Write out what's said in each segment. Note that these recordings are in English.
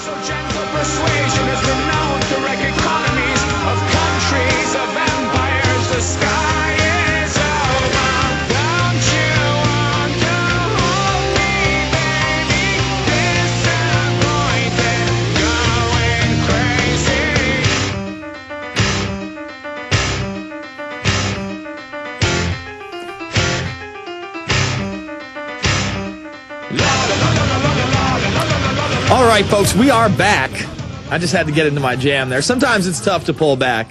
So gentle persuasion has been known to wreck economies of countries, of empires. The sky is over. Don't you want to hold me, baby? Disappointed, going crazy. All right, folks, we are back. I just had to get into my jam there. Sometimes it's tough to pull back.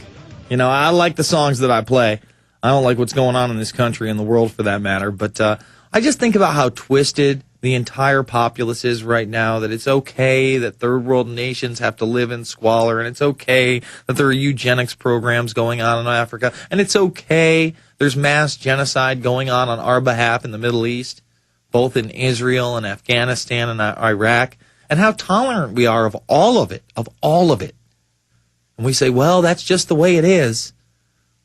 You know, I like the songs that I play. I don't like what's going on in this country and the world for that matter. But I just think about how twisted the entire populace is right now, that it's okay that third world nations have to live in squalor, and it's okay that there are eugenics programs going on in Africa, and it's okay there's mass genocide going on our behalf in the Middle East, both in Israel and Afghanistan and Iraq. And how tolerant we are of all of it, And we say, well, that's just the way it is.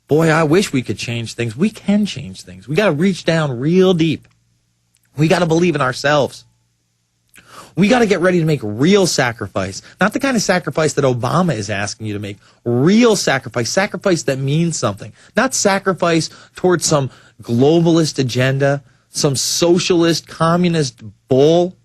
Boy, I wish we could change things. We can change things. We got to reach down real deep. We got to believe in ourselves. We got to get ready to make real sacrifice. Not the kind of sacrifice that Obama is asking you to make. Real sacrifice that means something. Not sacrifice towards some globalist agenda, some socialist, communist bull,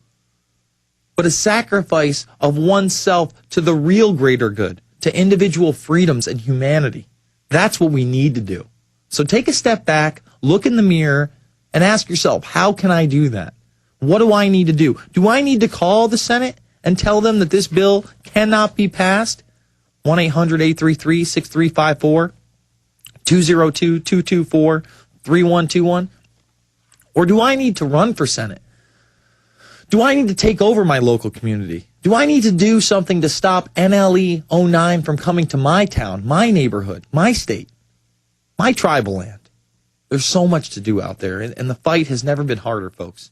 but a sacrifice of oneself to the real greater good, to individual freedoms and humanity. That's what we need to do. So take a step back, look in the mirror, and ask yourself, how can I do that? What do I need to do? Do I need to call the Senate and tell them that this bill cannot be passed? 1-800-833-6354, 202-224-3121? Or do I need to run for Senate? Do I need to take over my local community? Do I need to do something to stop NLE 09 from coming to my town, my neighborhood, my state, my tribal land? There's so much to do out there, and the fight has never been harder, folks.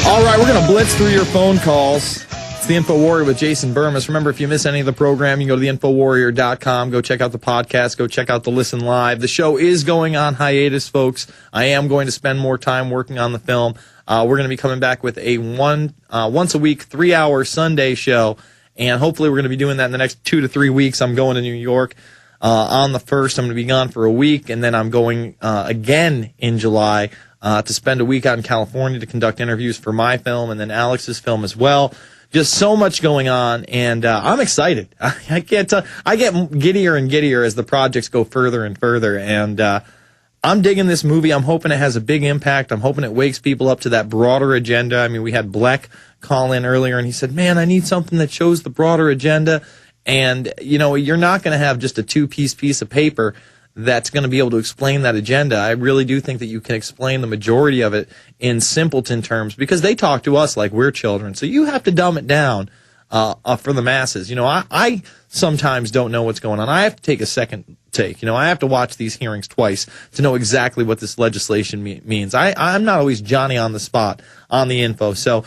All right, we're going to blitz through your phone calls. It's the InfoWarrior with Jason Burmis. Remember, if you miss any of the program, you can go to the InfoWarrior.com. Go check out the podcast. Go check out the Listen Live. The show is going on hiatus, folks. I am going to spend more time working on the film. We're going to be coming back with a once a week, 3-hour Sunday show, and hopefully we're going to be doing that in the next 2 to 3 weeks. I'm going to New York on the 1st. I'm going to be gone for a week, and then I'm going again in July to spend a week out in California to conduct interviews for my film and then Alex's film as well. Just so much going on, and I'm excited. I can't tell. I get giddier and giddier as the projects go further and further, and I'm digging this movie. I'm hoping it has a big impact. I'm hoping it wakes people up to that broader agenda. I mean, we had Bleck call in earlier, and he said, man, I need something that shows the broader agenda. And, you know, you're not going to have just a piece of paper that's going to be able to explain that agenda. I really do think that you can explain the majority of it in simpleton terms, because they talk to us like we're children. So you have to dumb it down for the masses. You know, I sometimes don't know what's going on. I have to take a second take. You know, I have to watch these hearings twice to know exactly what this legislation means. I'm not always Johnny on the spot on the info. So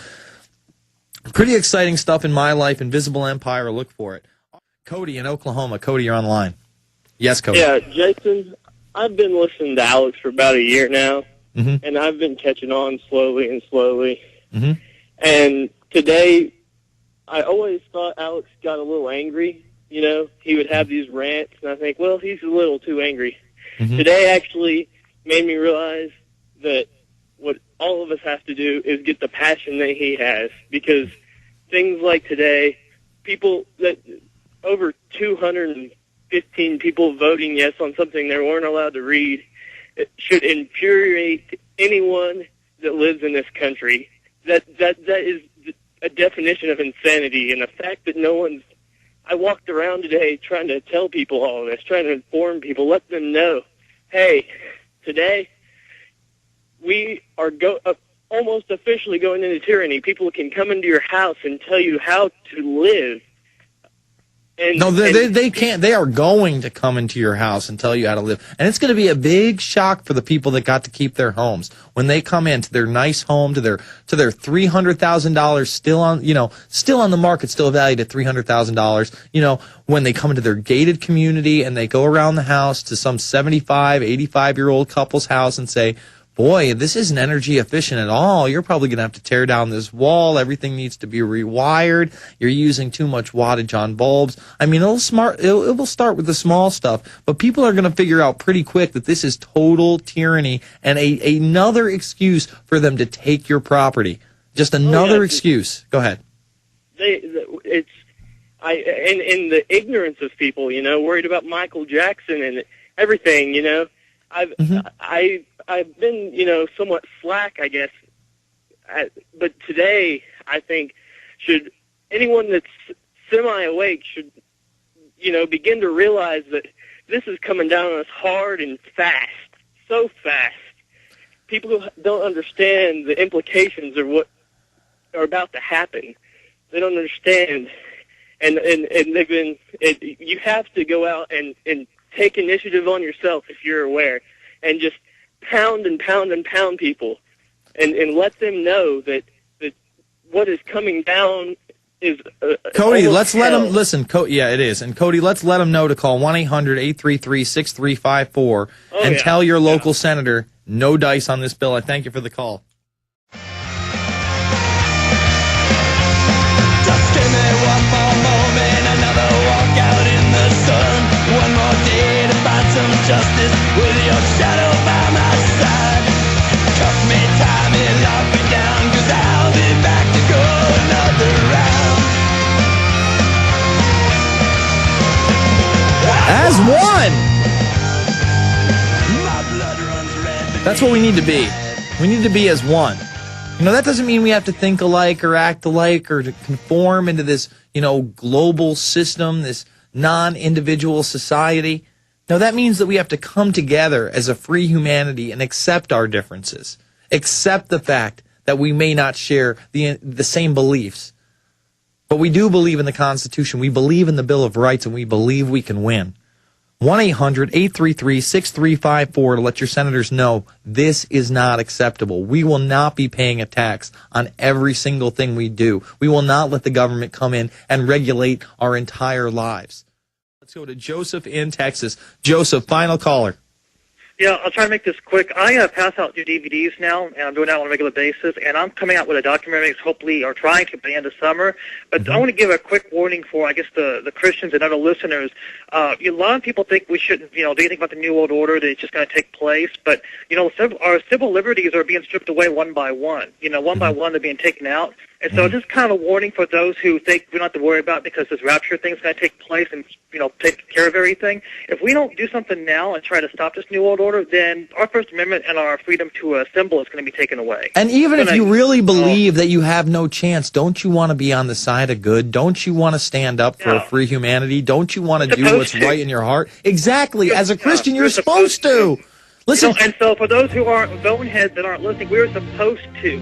pretty exciting stuff in my life. Invisible Empire, look for it. Cody in Oklahoma. Cody, you're online. Yes, Cody. Yeah, Jason, I've been listening to Alex for about a year now, and I've been catching on slowly and slowly. And today, I always thought Alex got a little angry. You know, he would have these rants, and I think, well, he's a little too angry. Today actually made me realize that what all of us have to do is get the passion that he has, because things like today, people that over 215 people voting yes on something they weren't allowed to read, it should infuriate anyone that lives in this country. That is a definition of insanity, and the fact that no one's... I walked around today trying to tell people all of this, trying to inform people, let them know, hey, today we are almost officially going into tyranny. People can come into your house and tell you how to live. No, they can't. They are going to come into your house and tell you how to live. And it's going to be a big shock for the people that got to keep their homes. When they come into their nice home, to their $300,000 still on the market, still valued at $300,000, when they come into their gated community and they go around the house to some 75, 85-year-old couple's house and say, boy, this isn't energy efficient at all. You're probably going to have to tear down this wall. Everything needs to be rewired. You're using too much wattage on bulbs. I mean, it will start with the small stuff, but people are going to figure out pretty quick that this is total tyranny and another excuse for them to take your property. Just another excuse. Go ahead. It's in the ignorance of people, worried about Michael Jackson and everything, I've been, somewhat slack, I guess. But today, I think, anyone that's semi-awake should, begin to realize that this is coming down on us hard and fast, so fast. People who don't understand the implications of what are about to happen. They don't understand. And they've been, you have to go out and take initiative on yourself if you're aware, and just pound and pound and pound people, and let them know that what is coming down is Cody, let's let them listen. Yeah, it is. And Cody, let's let them know to call 1-800-833-6354 and tell your local senator no dice on this bill. I thank you for the call. Just give me one more moment, another walk out in the sun. One more day to find some justice with your shadow by my side. Cuff me, tie me, lock me down, 'cause I'll be back to go another round. As one! My blood runs red. That's what we need to be. We need to be as one. That doesn't mean we have to think alike or act alike or to conform into this, global system, this non-individual society. No, that means that we have to come together as a free humanity and accept our differences. Accept the fact that we may not share the same beliefs. But we do believe in the Constitution. We believe in the Bill of Rights, and we believe we can win. 1-800-833-6354 to let your senators know this is not acceptable. We will not be paying a tax on every single thing we do. We will not let the government come in and regulate our entire lives. Let's go to Joseph in Texas. Joseph, final caller. Yeah, I'll try to make this quick. I pass out new DVDs now, and I'm doing that on a regular basis, and I'm coming out with a documentary, hopefully, or trying to by the end of summer. But I want to give a quick warning for, I guess, the Christians and other listeners. A lot of people think we shouldn't, do you think about the New World Order, that it's just going to take place? But, our civil liberties are being stripped away one by one. One by one they're being taken out. And so just kind of a warning for those who think we don't have to worry about it because this rapture thing is going to take place and, take care of everything. If we don't do something now and try to stop this New World Order, then our First Amendment and our freedom to assemble is going to be taken away. And even if you really believe that you have no chance, don't you want to be on the side of good? Don't you want to stand up for a free humanity? Don't you want to do what's right in your heart? Exactly. As a Christian, you're supposed to. Listen. And so for those who aren't boneheads that aren't listening, we're supposed to,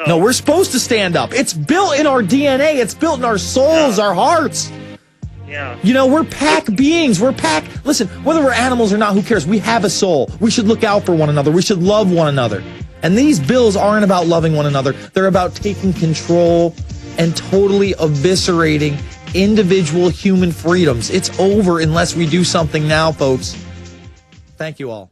No, we're supposed to stand up. It's built in our DNA. It's built in our souls, our hearts. Yeah. We're pack beings. Listen, whether we're animals or not, who cares? We have a soul. We should look out for one another. We should love one another. And these bills aren't about loving one another. They're about taking control and totally eviscerating individual human freedoms. It's over unless we do something now, folks. Thank you all.